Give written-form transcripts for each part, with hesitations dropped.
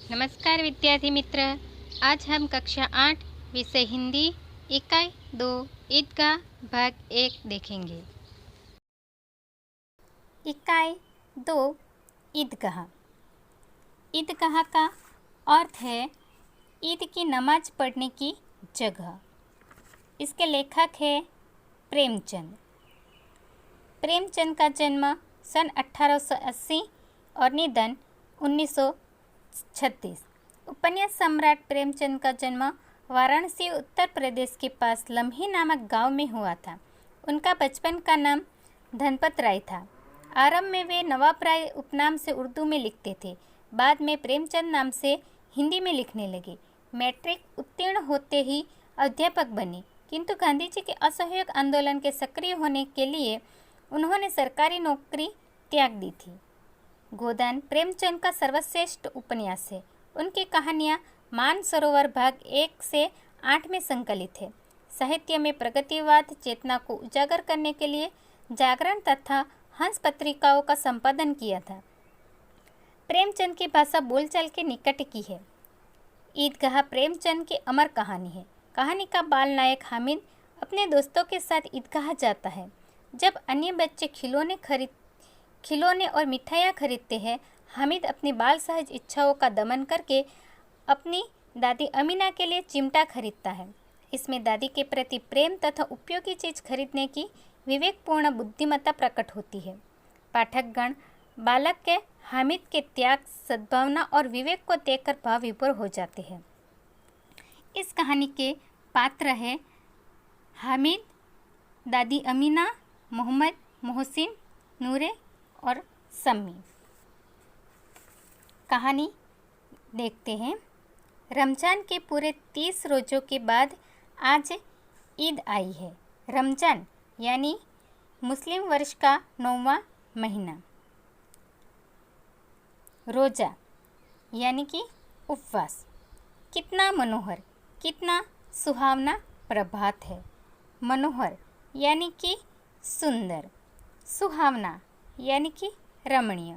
नमस्कार विद्यार्थी मित्र। आज हम कक्षा 8 विषय हिंदी इकाई 2 ईदगाह भाग 1 देखेंगे। इकाई 2 ईदगाह। ईदगाह का अर्थ है ईद की नमाज पढ़ने की जगह। इसके लेखक है प्रेमचंद। प्रेमचंद का जन्म सन 1880 और निधन 1936। उपन्यास सम्राट प्रेमचंद का जन्म वाराणसी उत्तर प्रदेश के पास लम्ही नामक गांव में हुआ था। उनका बचपन का नाम धनपत राय था। आरंभ में वे नवाब राय उपनाम से उर्दू में लिखते थे। बाद में प्रेमचंद नाम से हिंदी में लिखने लगे। मैट्रिक उत्तीर्ण होते ही अध्यापक बने, किंतु गांधी जी के असहयोग आंदोलन के सक्रिय होने के लिए उन्होंने सरकारी नौकरी त्याग दी थी। गोदान प्रेमचंद का सर्वश्रेष्ठ उपन्यास है। उनकी कहानियाँ मानसरोवर भाग 1 से 8 में संकलित है। साहित्य में प्रगतिवाद चेतना को उजागर करने के लिए जागरण तथा हंस पत्रिकाओं का संपादन किया था। प्रेमचंद की भाषा बोलचाल के निकट की है। ईदगाह प्रेमचंद की अमर कहानी है। कहानी का बाल नायक हामिद अपने दोस्तों के साथ ईदगाह जाता है। जब अन्य बच्चे खिलौने और मिठाइयाँ खरीदते हैं, हामिद अपनी बाल सहज इच्छाओं का दमन करके अपनी दादी अमीना के लिए चिमटा खरीदता है। इसमें दादी के प्रति प्रेम तथा उपयोगी चीज खरीदने की विवेकपूर्ण बुद्धिमत्ता प्रकट होती है। पाठकगण बालक के हामिद के त्याग, सद्भावना और विवेक को देखकर भाव विभोर हो जाते हैं। इस कहानी के पात्र हैं हामिद, दादी अमीना, मोहम्मद, मोहसिन, नूरे और सम्मी। कहानी देखते हैं। रमज़ान के पूरे 30 रोज़ों के बाद आज ईद आई है। रमज़ान यानी मुस्लिम वर्ष का 9वां महीना। रोज़ा यानी कि उपवास। कितना मनोहर, कितना सुहावना प्रभात है। मनोहर यानी कि सुंदर, सुहावना यानी कि रमणीय,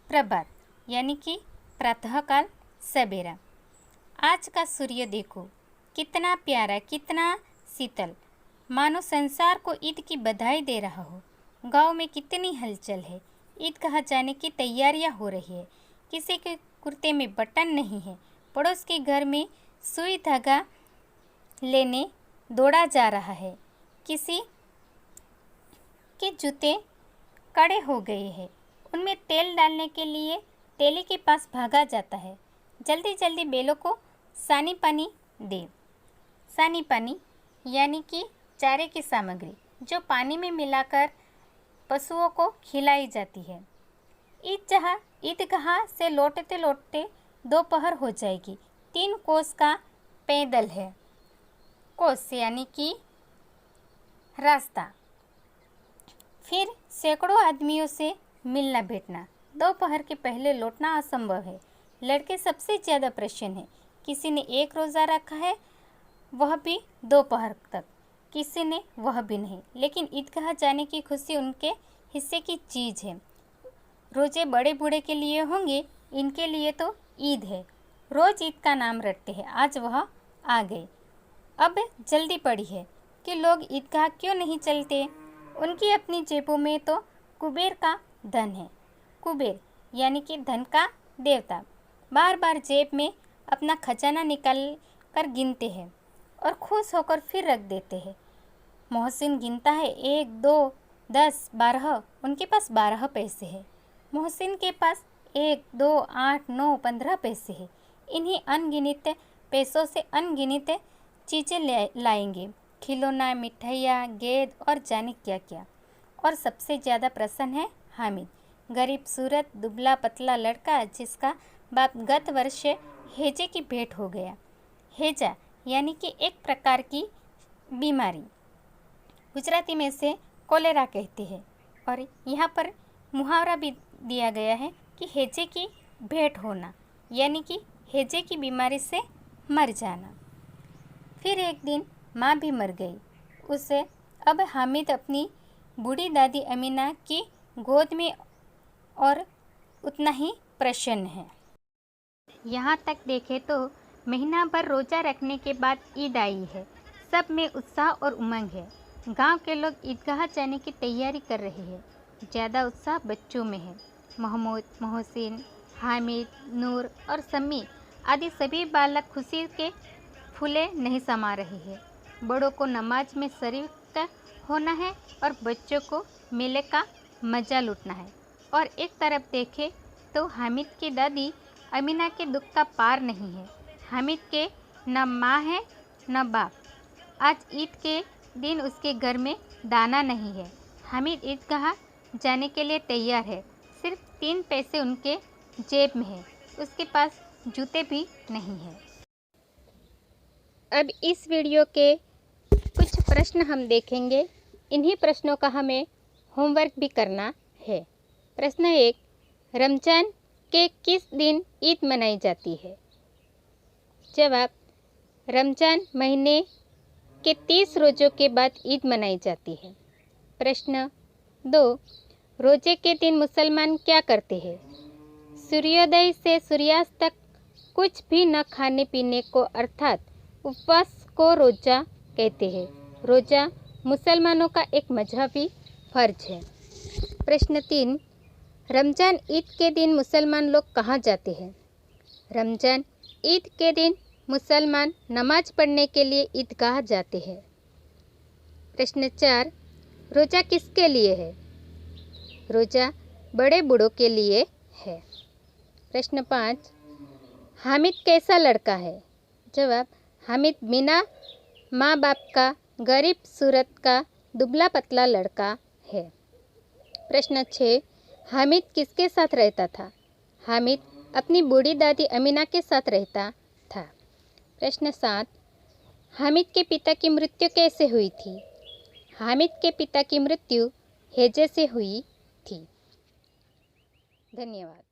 प्रभात यानी कि प्रातःकाल सवेरा। आज का सूर्य देखो, कितना प्यारा, कितना शीतल, मानो संसार को ईद की बधाई दे रहा हो। गांव में कितनी हलचल है। ईदगाह जाने की तैयारियां हो रही है। किसी के कुर्ते में बटन नहीं है। पड़ोस के घर में सुई धागा लेने दौड़ा जा रहा है। किसी के जूते कड़े हो गए हैं। उनमें तेल डालने के लिए तेली के पास भागा जाता है। जल्दी जल्दी बैलों को सानी पानी दे। सानी पानी यानी कि चारे की सामग्री जो पानी में मिलाकर पशुओं को खिलाई जाती है। ईदगाह से लौटते लौटते दोपहर हो जाएगी। 3 कोस का पैदल है। कोस यानी कि रास्ता। फिर सैकड़ों आदमियों से मिलना भेटना। दोपहर के पहले लौटना असंभव है। लड़के सबसे ज़्यादा प्रसन्न हैं। किसी ने 1 रोज़ा रखा है, वह भी दोपहर तक। किसी ने वह भी नहीं। लेकिन ईदगाह जाने की खुशी उनके हिस्से की चीज़ है। रोज़े बड़े बूढ़े के लिए होंगे, इनके लिए तो ईद है। रोज़ ईद का नाम रटते हैं। आज वह आ गए। अब जल्दी पड़ी है कि लोग ईदगाह क्यों नहीं चलते। उनकी अपनी जेबों में तो कुबेर का धन है। कुबेर यानी कि धन का देवता बार बार जेब में अपना खजाना निकाल कर गिनते हैं और खुश होकर फिर रख देते हैं। मोहसिन गिनता है 1, 2, 10, 12। उनके पास 12 पैसे हैं। मोहसिन के पास 1, 2, 8, 9, 15 पैसे हैं। इन्हीं अनगिनत पैसों से अनगिनत चीज़ें लाएंगे। खिलौना, मिठाइयाँ, गेंद और जाने क्या क्या। और सबसे ज़्यादा प्रसन्न है हामिद, गरीब सूरत दुबला पतला लड़का जिसका बाप गत वर्ष हैजे की भेंट हो गया। हैजा यानी कि एक प्रकार की बीमारी, गुजराती में से कोलेरा कहते हैं। और यहाँ पर मुहावरा भी दिया गया है कि हैजे की भेंट होना यानी कि हैजे की बीमारी से मर जाना। फिर एक दिन माँ भी मर गई। उसे अब हामिद अपनी बूढ़ी दादी अमीना की गोद में और उतना ही प्रसन्न है। यहाँ तक देखें तो महीना भर रोज़ा रखने के बाद ईद आई है। सब में उत्साह और उमंग है। गांव के लोग ईदगाह जाने की तैयारी कर रहे हैं। ज़्यादा उत्साह बच्चों में है। महमूद, मोहसिन, हामिद, नूर और सम्मी आदि सभी बालक खुशी के फूले नहीं समा रहे हैं। बड़ों को नमाज में शरीक होना है और बच्चों को मेले का मज़ा लूटना है। और एक तरफ देखें तो हामिद की दादी अमीना के दुख का पार नहीं है। हामिद के न माँ है न बाप। आज ईद के दिन उसके घर में दाना नहीं है। हामिद ईदगाह जाने के लिए तैयार है। सिर्फ 3 पैसे उनके जेब में है। उसके पास जूते भी नहीं है। अब इस वीडियो के कुछ प्रश्न हम देखेंगे। इन्हीं प्रश्नों का हमें होमवर्क भी करना है। प्रश्न 1, रमज़ान के किस दिन ईद मनाई जाती है? जवाब, रमज़ान महीने के 30 रोज़ों के बाद ईद मनाई जाती है। प्रश्न 2, रोज़े के दिन मुसलमान क्या करते हैं? सूर्योदय से सूर्यास्त तक कुछ भी न खाने पीने को अर्थात उपवास को रोज़ा कहते हैं। रोज़ा मुसलमानों का एक मजहबी फ़र्ज है। प्रश्न 3, रमज़ान ईद के दिन मुसलमान लोग कहाँ जाते हैं? रमज़ान ईद के दिन मुसलमान नमाज पढ़ने के लिए ईदगाह जाते हैं। प्रश्न 4, रोज़ा किसके लिए है? रोज़ा बड़े बूढ़ों के लिए है। प्रश्न 5, हामिद कैसा लड़का है? जवाब, हामिद बिना माँ बाप का गरीब सूरत का दुबला पतला लड़का है। प्रश्न 6, हामिद किसके साथ रहता था? हामिद अपनी बूढ़ी दादी अमीना के साथ रहता था। प्रश्न 7, हामिद के पिता की मृत्यु कैसे हुई थी? हामिद के पिता की मृत्यु हैजे से हुई थी। धन्यवाद।